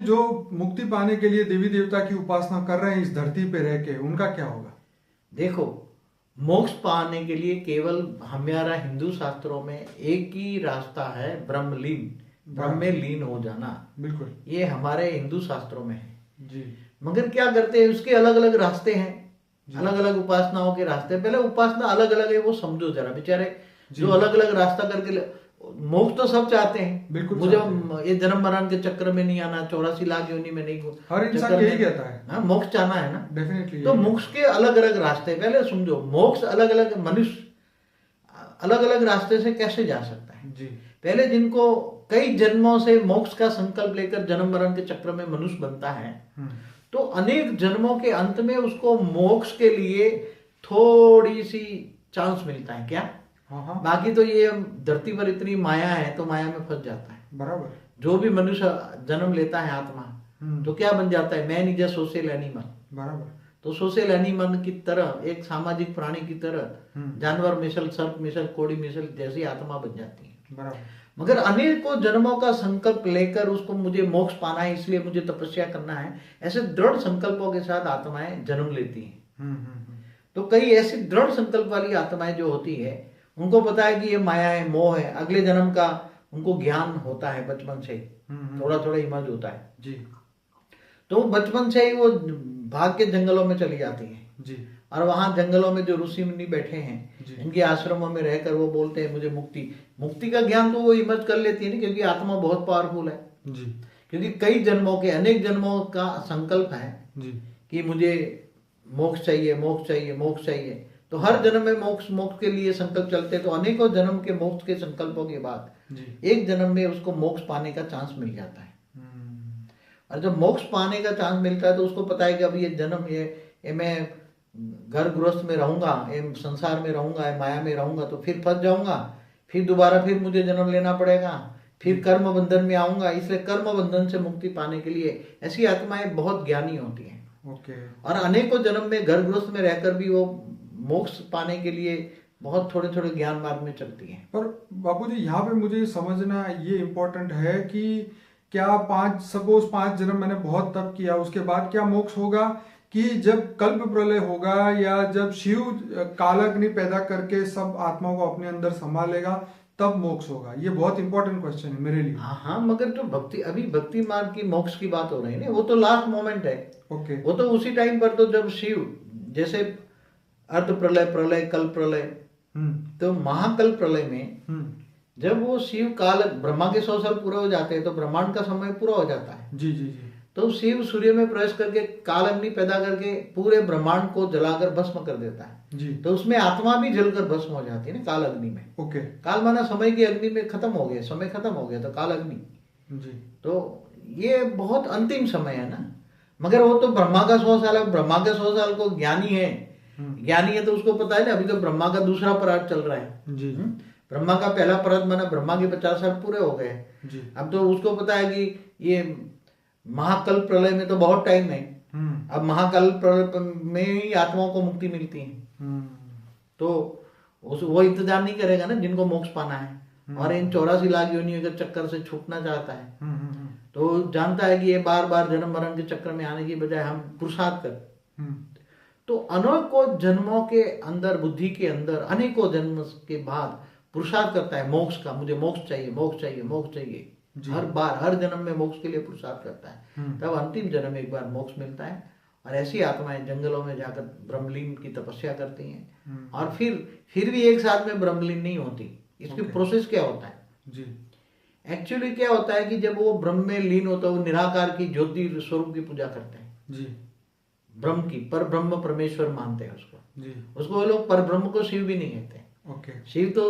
जो मुक्ति पाने के लिए देवी देवता की उपासना कर रहे हैं इस धरती पे रह के, उनका क्या होगा? देखो, मोक्ष पाने के लिए केवल हमारा हिंदू शास्त्रों में एक ही रास्ता है, ब्रह्मलीन, ब्रह्म में लीन हो जाना। बिल्कुल, ये हमारे हिंदू शास्त्रों में है जी। मगर क्या करते हैं, उसके अलग अलग रास्ते हैं, अलग अलग उपासनाओं के रास्ते। पहले उपासना अलग अलग है वो समझो जरा। बेचारे जो अलग अलग रास्ता करके मोक्ष तो सब चाहते हैं, बिल्कुल मुझे चाहते ये जन्म मरण के चक्र में नहीं आना, 84 लाख योनि में नहीं, हर इंसान यही कहता है। हाँ, मोक्ष चाहना है ना, डेफिनेटली। तो मोक्ष के अलग अलग रास्ते पहले समझो। मोक्ष अलग अलग, मनुष्य अलग अलग रास्ते से कैसे जा सकता है जी। पहले जिनको कई जन्मों से मोक्ष का संकल्प लेकर जन्म मरण के चक्र में मनुष्य बनता है, तो अनेक जन्मों के अंत में उसको मोक्ष के लिए थोड़ी सी चांस मिलता है क्या। हाँ। बाकी तो ये धरती पर इतनी माया है तो माया में फंस जाता है। बराबर। जो भी मनुष्य जन्म लेता है आत्मा, तो क्या बन जाता है, man is a social animal. बराबर। तो सोशल एनिमल की तरह, एक सामाजिक प्राणी की तरह, जानवर मिसल, सर्प मिसल, कोड़ी मिसल जैसी आत्मा बन जाती है। बराबर। मगर अनेकों जन्मों का संकल्प लेकर उसको मुझे मोक्ष पाना है, इसलिए मुझे तपस्या करना है, ऐसे दृढ़ संकल्पों के साथ आत्माएं जन्म लेती हैं। तो कई ऐसी दृढ़ संकल्प वाली आत्माएं जो होती है, उनको पता है कि ये माया है, मोह है, अगले जन्म का उनको ज्ञान होता है बचपन से, थोड़ा थोड़ा इमर्ज होता है जी। तो बचपन से ही वो भाग के जंगलों में चली जाती है जी। और वहां जंगलों में जो ऋषि मुनि बैठे हैं, जी। इनके आश्रमों में रहकर वो बोलते हैं मुझे मुक्ति का ज्ञान तो वो इमर्ज कर लेती है ना, क्योंकि आत्मा बहुत पावरफुल है जी। क्योंकि कई जन्मों के, अनेक जन्मों का संकल्प है जी। कि मुझे मोक्ष चाहिए, मोक्ष चाहिए, मोक्ष चाहिए। तो हर जन्म में मोक्ष मोक्ष के लिए संकल्प चलते हैं। तो अनेकों जन्म के मोक्ष के संकल्पों के बाद एक जन्म में उसको मोक्ष पाने का चांस मिल जाता है। और जब मोक्ष पाने का चांस मिलता है तो उसको पता है कि अब ये जन्म, ये मैं घर गृहस्थ में रहूंगा, ये संसार में रहूंगा, ये माया में रहूंगा तो फिर फंस जाऊंगा, फिर दोबारा फिर मुझे जन्म लेना पड़ेगा, फिर कर्म बंधन में आऊंगा। इसलिए कर्म बंधन से मुक्ति पाने के लिए ऐसी आत्माएं बहुत ज्ञानी होती हैं। और अनेकों जन्म में घर गृहस्थ में रहकर भी वो मोक्ष पाने के लिए बहुत थोड़े थोड़े ज्ञान मार्ग में चलती हैं। पर बापूजी यहाँ पे मुझे समझना ये इम्पोर्टेंट है कि क्या सपोज 5 जन्म मैंने बहुत तप किया, उसके बाद क्या मोक्ष होगा? कि जब कल्प प्रलय होगा या जब शिव कालाग्नि पैदा करके सब आत्माओं को अपने अंदर संभालेगा तब मोक्ष होगा? ये बहुत इंपॉर्टेंट क्वेश्चन है मेरे लिए। हाँ, मगर जो भक्ति मार्ग की मोक्ष की बात हो रही है ना, वो तो लास्ट मोमेंट है। ओके। वो तो उसी टाइम पर, तो जब शिव, जैसे अर्ध प्रलय, प्रलय, कल्प प्रलय, तो महाकल्प प्रलय में जब वो शिव काल, ब्रह्मा के 100 साल पूरे हो जाते हैं तो ब्रह्मांड का समय पूरा हो जाता है। जी जी जी। तो शिव सूर्य में प्रवेश करके काल अग्नि पैदा करके पूरे ब्रह्मांड को जलाकर भस्म कर देता है जी। तो उसमें आत्मा भी जलकर भस्म हो जाती है ना काल अग्नि में। ओके। काल माना समय की अग्नि में खत्म हो गया, समय खत्म हो गया तो काल अग्नि जी। तो ये बहुत अंतिम समय है ना। मगर वो तो ब्रह्मा का 100 साल है, ब्रह्मा के 100 साल को ज्ञानी है, ज्ञानी है तो उसको पता है ना, अभी तो ब्रह्मा का दूसरा पराग चल रहा है जी। ब्रह्मा का पहला पराग माना ब्रह्मा के 50 साल पूरे हो गए जी। अब तो उसको पता है कि ये महाकल्प प्रलय में तो बहुत टाइम है, अब महाकल्प प्रलय में ही आत्माओं को मुक्ति मिलती है। तो वो इंतजार नहीं करेगा ना जिनको मोक्ष पाना है और इन 84 लाख योनियों के चक्कर से छूटना चाहता है तो जानता है कि ये बार बार जन्म मरण के चक्कर में आने की बजाय हम पुरुषार्थ कर। तो अनेकों जन्मों के अंदर, बुद्धि के अंदर अनेकों जन्म के बाद पुरुषार्थ करता है मोक्ष का, मुझे मोक्ष चाहिए, मोक्ष चाहिए, मोक्ष चाहिए। हर बार, हर जन्म में मोक्ष के लिए पुरुषार्थ करता है, तब अंतिम जन्म में एक बार मोक्ष मिलता है। और ऐसी आत्माएं जंगलों में जाकर ब्रह्मलीन की तपस्या करती हैं और फिर भी एक साथ में ब्रह्मलीन नहीं होती। इसकी प्रोसेस क्या होता है जी? एक्चुअली क्या होता है कि जब वो ब्रह्म में लीन होता है, वो निराकार की ज्योति स्वरूप की पूजा करते हैं जी। ब्रह्म की, पर ब्रह्म परमेश्वर मानते हैं उसको जी। उसको वो लोग पर ब्रह्म को शिव भी नहीं कहते। ओके। शिव तो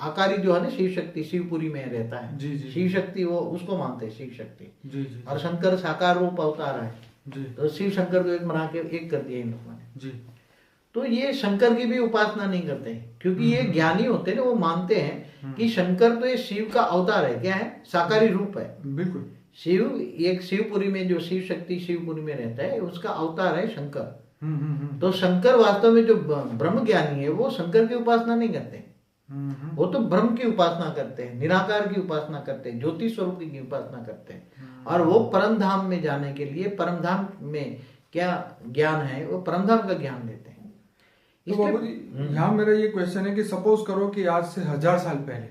आकारी जो है ना, शिव शक्ति शिवपुरी में रहता है जी जी। शिव शक्ति, वो उसको मानते हैं शिव शक्ति। जी जी। और शंकर साकार रूप अवतार है जी। तो शिव शंकर को एक बना के एक कर दिया इन लोगों ने जी। तो ये शंकर की भी उपासना नहीं करते क्योंकि ये ज्ञानी होते हैं ना, वो मानते हैं कि शंकर तो ये शिव का अवतार है। क्या है? साकारी रूप है। बिल्कुल। शिव, एक शिवपुरी में जो शिव शक्ति शिवपुरी में रहता है उसका अवतार है शंकर। तो शंकर वास्तव में जो ब्रह्म ज्ञानी है वो शंकर की उपासना नहीं करते, वो तो ब्रह्म की उपासना करते हैं, निराकार की उपासना करते हैं, ज्योति स्वरूप की उपासना करते हैं। और वो परम धाम में जाने के लिए, परम धाम में क्या ज्ञान है, वो परम धाम का ज्ञान लेते हैं। तो बाबू जी, यहाँ मेरा ये क्वेश्चन है कि सपोज करो कि आज से 1000 साल पहले,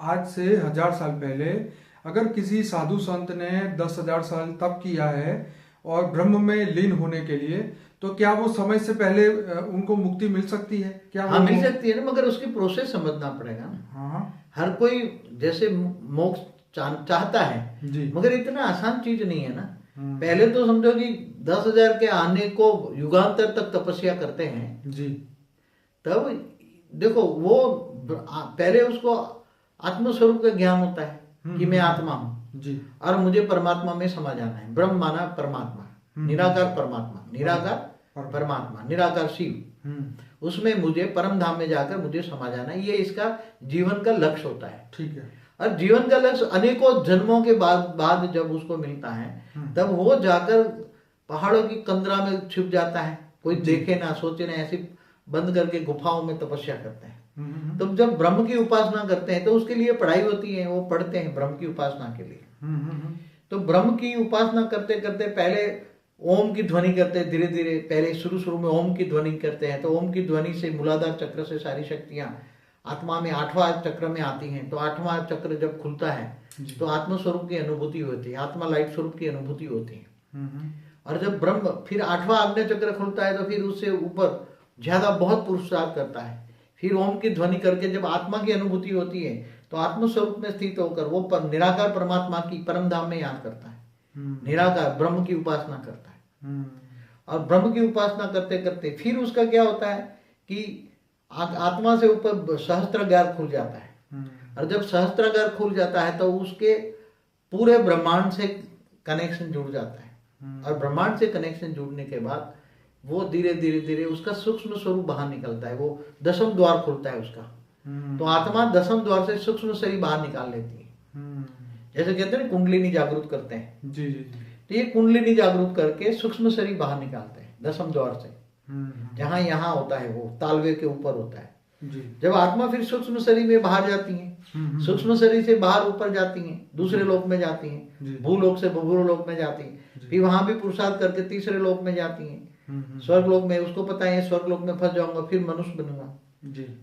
आज से 1000 साल पहले अगर किसी साधु संत ने 10,000 साल तप किया है और ब्रह्म में लीन होने के लिए, तो क्या वो समय से पहले उनको मुक्ति मिल सकती है? क्या हाँ, मिल सकती है ना, मगर उसकी प्रोसेस समझना पड़ेगा ना। हाँ, हर कोई जैसे मोक्ष चाहता है जी, मगर इतना आसान चीज नहीं है ना। पहले तो समझो कि 10,000 के आने को युगांतर तक तपस्या करते हैं जी, तब देखो वो पहले उसको आत्मस्वरूप का ज्ञान होता है कि मैं आत्मा हूँ जी, और मुझे परमात्मा में समा जाना है। ब्रह्म माना परमात्मा, निराकार परमात्मा, निराकार परमात्मा, निराकार शिव, उसमें मुझे परम धाम में जाकर मुझे समा जाना है। ये इसका जीवन का लक्ष्य होता है। ठीक है। और जीवन का लक्ष्य अनेकों जन्मों के बाद जब उसको मिलता है तब वो जाकर पहाड़ों की कंदरा में छिप जाता है, कोई देखे ना सोचे ना, ऐसी बंद करके गुफाओं में तपस्या करते हैं। तो जब ब्रह्म की उपासना करते हैं तो उसके लिए पढ़ाई होती है, वो पढ़ते हैं ब्रह्म की उपासना के लिए। तो ब्रह्म की उपासना करते करते पहले ओम की ध्वनि करते हैं, धीरे धीरे पहले शुरू में ओम की ध्वनि करते हैं। तो ओम की ध्वनि से मूलाधार चक्र से सारी शक्तियां आत्मा में 8वां चक्र में आती हैं। तो 8वां चक्र जब खुलता है तो आत्म स्वरूप की अनुभूति होती है, आत्मा लाइट स्वरूप की अनुभूति होती है। और जब ब्रह्म फिर 8वां आज्ञा चक्र खुलता है तो फिर उससे ऊपर ज्यादा बहुत पुरुषार्थ करता है। फिर ओम की ध्वनि करके जब आत्मा की अनुभूति होती है तो आत्म स्वरूप में स्थित होकर वो निराकार परमात्मा की परम धाम में याद करता है, निराकार ब्रह्म की उपासना करता है। और ब्रह्म की उपासना करते करते फिर उसका क्या होता है कि आत्मा से ऊपर सहस्त्रागार खुल जाता है। और जब सहस्त्रागार खुल जाता है तो उसके पूरे ब्रह्मांड से कनेक्शन जुड़ जाता है। और ब्रह्मांड से कनेक्शन जुड़ने के बाद वो धीरे धीरे धीरे उसका सूक्ष्म स्वरूप बाहर निकलता है, वो 10वां द्वार खुलता है उसका। तो आत्मा 10वां द्वार से सूक्ष्म शरीर बाहर निकाल लेती है। जैसे कहते हैं कुंडलिनी जागृत करते हैं, जी जी जी। तो ये कुंडलिनी जागृत करके सूक्ष्म शरीर बाहर निकालते हैं 10वां द्वार से, जहां यहाँ होता है वो तालवे के ऊपर होता है। जब आत्मा फिर सूक्ष्म शरीर में बाहर जाती है, सूक्ष्म शरीर से बाहर ऊपर जाती हैं, दूसरे लोक में जाती हैं, भूलोक से भूलोक में जाती हैं, फिर वहां भी पुरुषार्थ करके तीसरे लोक में जाती हैं, स्वर्ग लोक में। उसको पता है स्वर्ग लोक में फंस जाऊंगा फिर मनुष्य बनूंगा,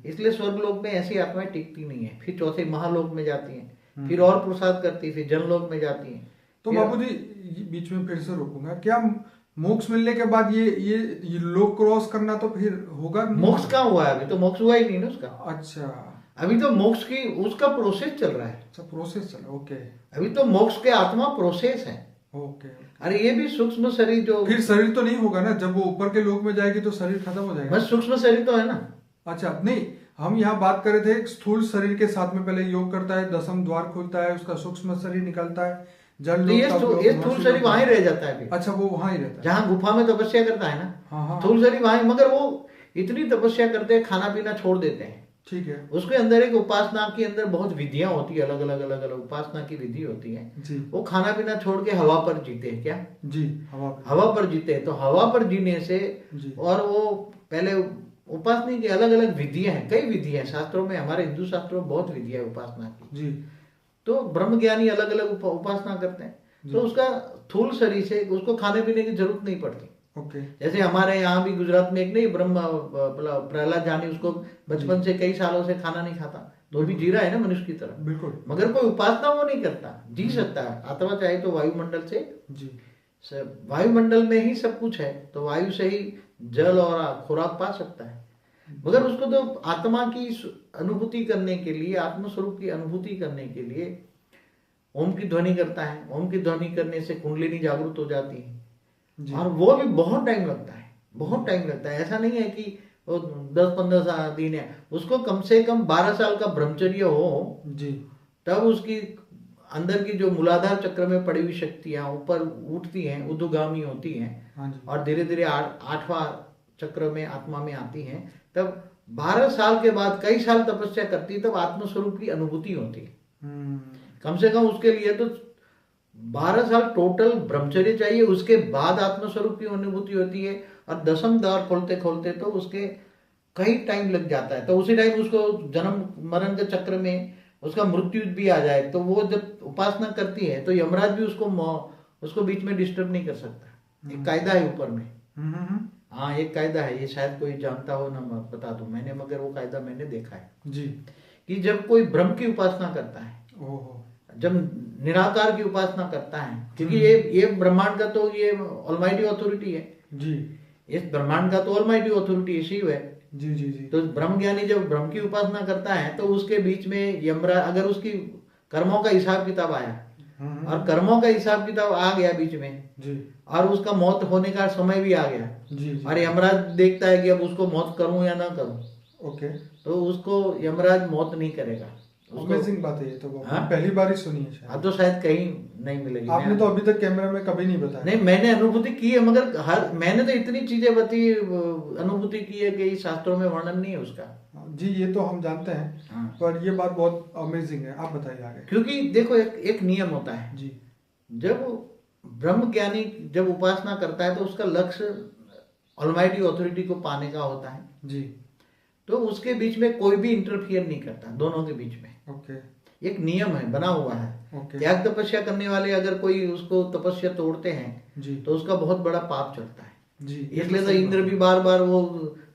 इसलिए स्वर्ग लोक में ऐसी आत्माएं टिकती नहीं है। फिर चौथे महालोक में जाती हैं, फिर और पुरुषार्थ करती है, फिर जनलोक में जाती हैं। तो बाबूजी बीच में फिर से रोकूंगा, क्या मोक्ष मिलने के बाद ये लोक क्रॉस करना तो फिर होगा? मोक्ष कहाँ हुआ है? अभी तो मोक्ष हुआ ही नहीं ना उसका। अच्छा, अभी तो मोक्ष की उसका प्रोसेस चल रहा है। अच्छा, प्रोसेस चल रहा है, ओके। अभी तो मोक्ष के आत्मा प्रोसेस है, ओके। अरे ये भी सूक्ष्म शरीर जो फिर शरीर तो नहीं होगा ना? जब वो ऊपर के लोक में जाएगी तो शरीर खत्म हो जाएगा। बस सूक्ष्म शरीर तो है ना। अच्छा, नहीं, हम यहाँ बात कर रहे थे स्थूल शरीर के साथ में पहले योग करता है, 10वां द्वार खुलता है, उसका सूक्ष्म शरीर निकलता है, जल ये स्थूल शरीर वहां रहता है फिर। अच्छा, वो वहां ही रहता है जहाँ गुफा में तपस्या करता है ना। हाँ, स्थूल शरीर वहां, मगर वो इतनी तपस्या करते हैं, खाना पीना छोड़ देते हैं। ठीक है। उसके अंदर एक उपासना के अंदर बहुत विधियां होती है, अलग अलग उपासना की विधि होती है जी। वो खाना पीना छोड़ के हवा पर जीते हैं। क्या जी? हवा पर जीते हैं। तो हवा पर जीने से और वो पहले उपासना की अलग अलग विधियां हैं, कई विधियां शास्त्रों में, हमारे हिंदू शास्त्रों में बहुत विधियां उपासना की जी। तो ब्रह्मज्ञानी अलग अलग उपासना करते हैं। तो उसका स्थूल शरीर से उसको खाने पीने की जरूरत नहीं पड़ती। ओके। जैसे हमारे यहाँ भी गुजरात में एक नहीं ब्रह्म प्रहलाद जानी, उसको बचपन से कई सालों से खाना नहीं खाता, तो भी जी रहा है ना मनुष्य की तरह। बिल्कुल। मगर कोई उपासना वो नहीं करता, जी सकता है। आत्मा चाहे तो वायुमंडल से जी, वायुमंडल में ही सब कुछ है, तो वायु से ही जल और खुराक पा सकता है। मगर उसको तो आत्मा की अनुभूति करने के लिए, आत्मस्वरूप की अनुभूति करने के लिए ओम की ध्वनि करता है। ओम की ध्वनि करने से कुंडलिनी जागृत हो जाती है और वो भी बहुत टाइम लगता है, बहुत टाइम लगता है। ऐसा नहीं है कि वो 10-15 दिन है, उसको कम से कम 12 साल का ब्रह्मचर्य हो जी, तब उसकी अंदर की जो मूलाधार चक्र में पड़ी हुई शक्तियां ऊपर उठती हैं, ऊर्ध्वगामी होती हैं और धीरे धीरे 8वां चक्र में आत्मा में आती हैं। तब 12 साल के बाद कई साल तपस्या करती है, तब आत्मस्वरूप की अनुभूति होती है। कम से कम उसके लिए तो 12 साल टोटल ब्रह्मचर्य चाहिए, उसके बाद आत्मस्वरूप की अनुभूति होती है। और 10वां द्वार खोलते खोलते तो उसके कई टाइम लग जाता है, तो उसी टाइम उसको जन्म मरण के चक्र में उसका मृत्यु भी आ जाए, तो वो जब उपासना करती है तो यमराज भी उसको बीच में डिस्टर्ब नहीं कर सकता। एक कायदा है ऊपर में। हाँ, एक कायदा है, ये शायद कोई जानता हो ना, मैं बता दूं मैंने, मगर वो कायदा मैंने देखा है जी, कि जब कोई ब्रह्म की उपासना करता है, ओहो, जब निराकार की उपासना करता है, क्योंकि ये ब्रह्मांड का तो ये ऑलमाइटी अथॉरिटी है जी, इस ब्रह्मांड का तो ऑलमाइटी अथॉरिटी शिव है। जी, जी, जी, तो ब्रह्म ज्ञानी जब ब्रह्म की उपासना करता है तो उसके बीच में यमराज, अगर उसकी कर्मों का हिसाब किताब आया और कर्मों का हिसाब किताब आ गया बीच में जी, और उसका मौत होने का समय भी आ गया, जी, जी, और यमराज देखता है कि अब उसको मौत करूं या ना करूं, ओके, तो उसको यमराज मौत नहीं करेगा। अमेजिंग बात है ये तो, हाँ? पहली बार ही सुनी है शायद। हाँ, तो शायद कहीं नहीं मिलेगी। आपने तो अभी तक कैमरा में कभी नहीं बताया। नहीं, मैंने अनुभूति की है, मगर मैंने तो इतनी चीजें अनुभूति की है कि शास्त्रों में वर्णन नहीं है उसका। जी, ये तो हम जानते हैं। हाँ। पर ये बात बहुत अमेजिंग है, आप बताइए आगे। क्योंकि देखो एक नियम होता है जी, जब ब्रह्म ज्ञानी जब उपासना करता है तो उसका लक्ष्य ऑलमाइटी अथॉरिटी को पाने का होता है जी, तो उसके बीच में कोई भी इंटरफियर नहीं करता, दोनों के बीच में ओके, एक नियम है, बना हुआ है। ओके, त्याग तपस्या करने वाले अगर कोई उसको तपस्या तोड़ते हैं जी, तो उसका बहुत बड़ा पाप चढ़ता है। जी, इसलिए तो इंद्र भी बार बार वो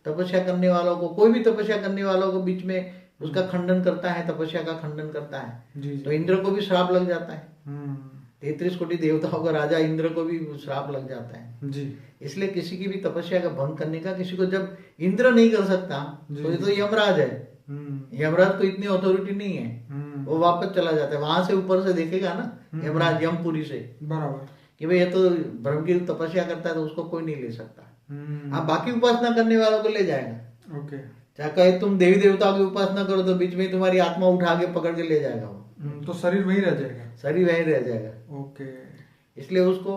तपस्या करने वालों को, कोई भी तपस्या करने वालों को बीच में उसका खंडन करता है, तपस्या का खंडन करता है, जी, तो इंद्र को भी श्राप लग जाता है। हम्म, 33 कोटि देवताओं का राजा इंद्र को भी श्राप लग जाता है। जी, इसलिए किसी की भी तपस्या का भंग करने का, किसी को जब इंद्र नहीं कर सकता तो ये तो यमराज है। यमराज को इतनी अथॉरिटी नहीं है, वो वापस चला जाता है, वहां से ऊपर से देखेगा ना यमराज यमपुरी से बराबर, कि भाई ये तो ब्रह्म की तपस्या करता है तो उसको कोई नहीं ले सकता। हाँ, बाकी उपासना करने वालों को ले जाएगा। ओके, चाहे कहे तुम देवी देवताओं की उपासना करो तो बीच में तुम्हारी आत्मा उठा के पकड़ के ले जाएगा वो, तो शरीर वहीं रह जाएगा। शरीर वहीं रह जाएगा। ओके, इसलिए उसको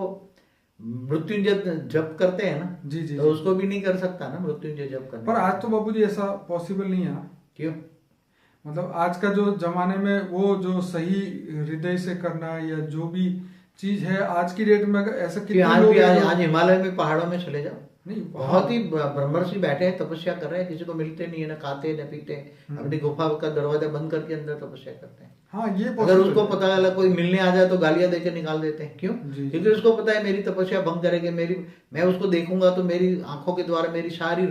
मृत्युंजय जप करते हैं ना, जी, जी, तो जी। उसको भी नहीं कर सकता ना मृत्युंजय जप करना। पर आज तो बाबूजी ऐसा पॉसिबल नहीं है ना। क्यों? मतलब आज का जो जमाने में वो जो सही हृदय से करना या जो भी चीज है आज की डेट में, अगर ऐसा कि कितने आज लोग भी हैं आज हिमालय में पहाड़ों में चले जाओ, नहीं, बहुत ही ब्रह्मर्षि बैठे हैं, तपस्या कर रहे हैं, किसी को मिलते नहीं है, ना खाते न पीते, अपनी गुफा का दरवाजा बंद करके अंदर तपस्या करते हैं। हाँ, ये अगर possible उसको है। पता चला कोई मिलने आ जाए तो गालियां देके निकाल देते हैं। क्यों? जी। क्योंकि उसको पता है मेरी तपस्या भंग करेगी, मैं उसको देखूंगा तो मेरी आंखों के द्वारा मेरी सारी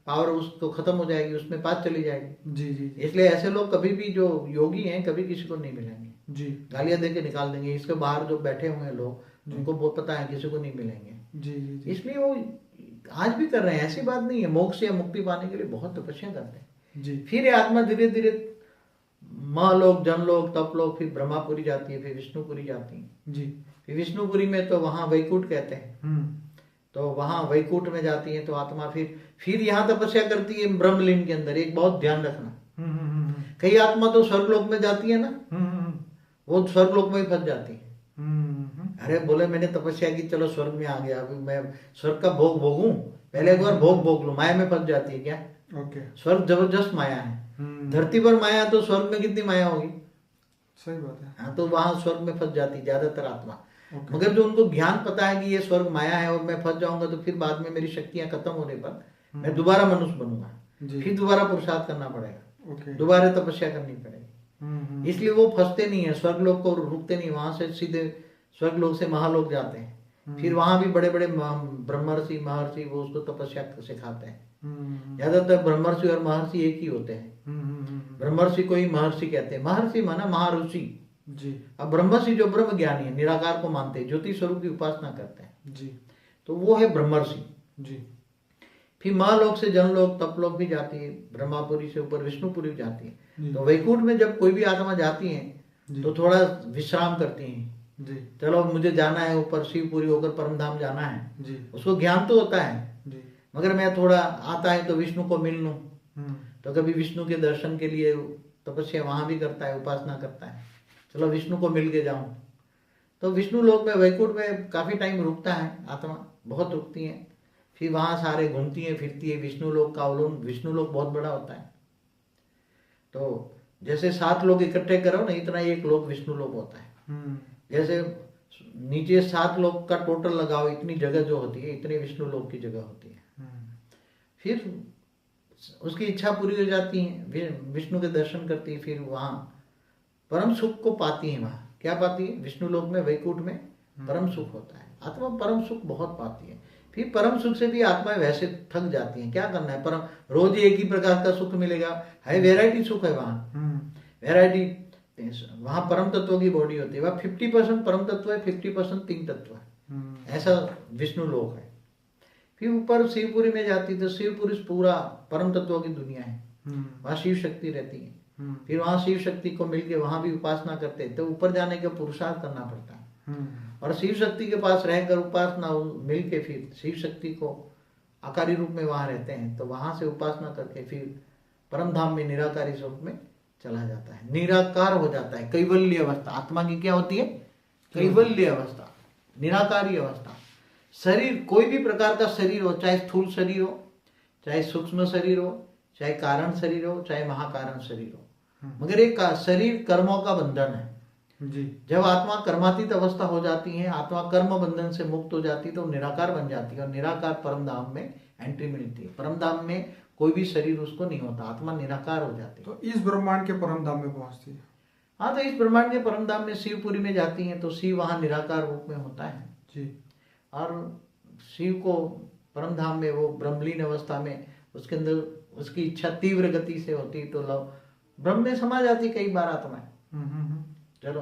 पावर उसको खत्म हो जाएगी, उसमें बात चली जाएगी। जी, जी, जी, इसलिए ऐसे लोग कभी भी जो योगी हैं कभी किसी को नहीं मिलेंगे, जी, गालियां देके निकाल देंगे। इसके बाहर जो बैठे हुए हैं लोग उनको बहुत पता है किसी को नहीं मिलेंगे, जी, जी, जी, इसलिए वो आज भी कर रहे हैं। ऐसी बात नहीं है, मोक्ष या मुक्ति पाने के लिए बहुत तपस्या करते हैं। जी, फिर ये आत्मा धीरे धीरे महालोक, जनलोक, तपलोक, फिर ब्रह्मापुरी जाती है, फिर विष्णुपुरी जाती है। जी, फिर विष्णुपुरी में तो वहां वैकुंठ कहते हैं, तो वहां वैकुंठ में जाती है तो आत्मा फिर यहाँ तपस्या करती है ब्रह्मलीन के अंदर। एक बहुत ध्यान रखना, कई आत्मा तो स्वर्गलोक में जाती है ना, वो स्वर्गलोक में ही फंस जाती है। अरे बोले मैंने तपस्या की, चलो स्वर्ग में आ गया, अभी मैं स्वर्ग का भोग भोगूं, पहले एक बार भोग लो। माया में फंस जाती है क्या? ओके, स्वर्ग जबरदस्त माया है, धरती पर माया तो स्वर्ग में कितनी माया होगी? सही बात है। हाँ, तो वहां स्वर्ग में फंस जाती ज्यादातर आत्मा। मगर जो उनको ज्ञान पता है कि ये स्वर्ग माया है और मैं फंस जाऊंगा तो फिर बाद में मेरी शक्तियां खत्म होने पर मैं दोबारा मनुष्य बनूंगा, फिर दोबारा पुरुषार्थ करना पड़ेगा, दोबारा तपस्या करनी पड़ेगी। इसलिए वो फंसते नहीं है, स्वर्गलोक को रुकते नहीं, वहां से सीधे स्वर्गलोक से महालोक जाते हैं। फिर वहां भी बड़े बड़े ब्रह्मर्षि महर्षि वो उसको तपस्या सिखाते हैं। ज्यादातर ब्रह्मर्षि और महर्षि एक ही होते हैं। ब्रह्मर्षि को ही महर्षि कहते हैं, महर्षि माना महाऋषि जी। अब ब्रह्मर्षि जो ब्रह्म ज्ञानी है, निराकार को मानते हैं, ज्योति स्वरूप की उपासना करते हैं जी, तो वो है ब्रह्मर्षि जी। फिर महालोक से जनलोक, तपलोक भी जाती है, ब्रह्मापुरी से ऊपर विष्णुपुरी भी जाती है। तो वैकुंठ में जब कोई भी आत्मा जाती है तो थोड़ा विश्राम करती है जी। चलो मुझे जाना है ऊपर, शिवपुरी होकर परमधाम जाना है जी। उसको ज्ञान तो होता है जी, मगर मैं थोड़ा आता है तो विष्णु को मिल लूं, तो कभी विष्णु के दर्शन के लिए तपस्या वहां भी करता है, उपासना करता है, चलो विष्णु को मिल के जाऊं। तो विष्णु लोक में, वैकुंठ में काफी टाइम रुकता है आत्मा, बहुत रुकती है। फिर वहां सारे घूमती है, फिरती है। विष्णु लोक का अवलोकन, विष्णु लोक बहुत बड़ा होता है, तो जैसे 7 लोग इकट्ठे करो ना, इतना एक लोक विष्णु लोक होता है। जैसे नीचे 7 लोग का टोटल लगाओ, इतनी जगह जो होती है, इतनी विष्णु लोक की जगह होती है। फिर उसकी इच्छा पूरी हो जाती है, विष्णु के दर्शन करती है, फिर वहाँ परम सुख को पाती है। वहाँ क्या पाती है? विष्णु लोक में, वैकुंठ में परम सुख होता है। आत्मा परम सुख बहुत पाती है। फिर परम सुख से भी आत्माएं वैसे थक जाती हैं। क्या करना है? परम रोज एक ही प्रकार का सुख मिलेगा? है वैरायटी सुख है वहाँ, वैरायटी। वहाँ परम तत्व की बॉडी होती है, वहाँ 50% परम तत्व है, 50% तीन तत्व है। ऐसा विष्णु लोक है। फिर ऊपर शिवपुरी में जाती तो शिवपुरी पूरा परम तत्वों की दुनिया है। वहाँ शिव शक्ति रहती है। फिर वहाँ शिव शक्ति को मिलके वहाँ भी उपासना करते हैं। तो ऊपर जाने का पुरुषार्थ करना पड़ता है, और शिव शक्ति के पास रहकर उपासना मिलके फिर शिव शक्ति को आकारी रूप में वहाँ रहते हैं। तो वहाँ से उपासना करके फिर परम धाम में निराकारी स्वरूप में चला जाता है, निराकार हो जाता है। कैवल्य अवस्था आत्मा की क्या होती है? कैवल्य अवस्था, निराकारी अवस्था। शरीर कोई भी प्रकार का शरीर हो, चाहे स्थूल शरीर हो, चाहे सूक्ष्म शरीर हो, चाहे कारण शरीर हो, चाहे महाकारण शरीर हो, मगर एक शरीर कर्मों का बंधन है जी। जब आत्मा कर्मातीत अवस्था हो जाती है, आत्मा कर्म बंधन से मुक्त हो जाती है, तो निराकार बन जाती है, और निराकार परम धाम में एंट्री मिलती है। परम धाम में कोई भी शरीर उसको नहीं होता, आत्मा निराकार हो जाती है। तो इस ब्रह्मांड के परम धाम में पहुंचती है। हाँ, तो इस ब्रह्मांड के परम धाम में शिवपुरी में जाती हैं तो शिव वहाँ निराकार रूप में होता है जी। और शिव को परम धाम में वो ब्रह्मलीन अवस्था में उसके अंदर उसकी इच्छा तीव्र गति से होती तो लव ब्रह्म में समा जाती कई बार आत्माएं। चलो,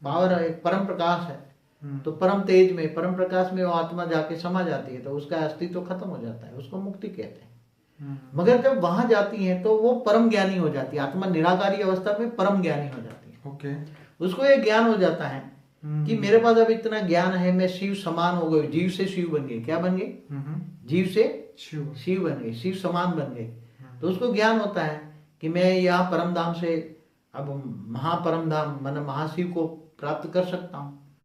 पावर एक परम प्रकाश है तो परम तेज में, परम प्रकाश में वो आत्मा जाके समा जाती है तो उसका अस्तित्व खत्म हो जाता है, उसको मुक्ति कहते हैं। मगर जब वहां जाती है तो वो परम ज्ञानी हो जाती है, आत्मा निराकारी अवस्था में परम ज्ञानी हो जाती है। ओके। उसको ये ज्ञान हो जाता है कि मेरे पास अब इतना ज्ञान है, मैं शिव समान हो गई, जीव से शिव बन गई। क्या बन गई? जीव से शिव बन गई, शिव समान बन गई। तो उसको ज्ञान होता है कि मैं यहाँ परम धाम से अब महापरम धाम मतलब महाशिव को प्राप्त कर सकता हूँ।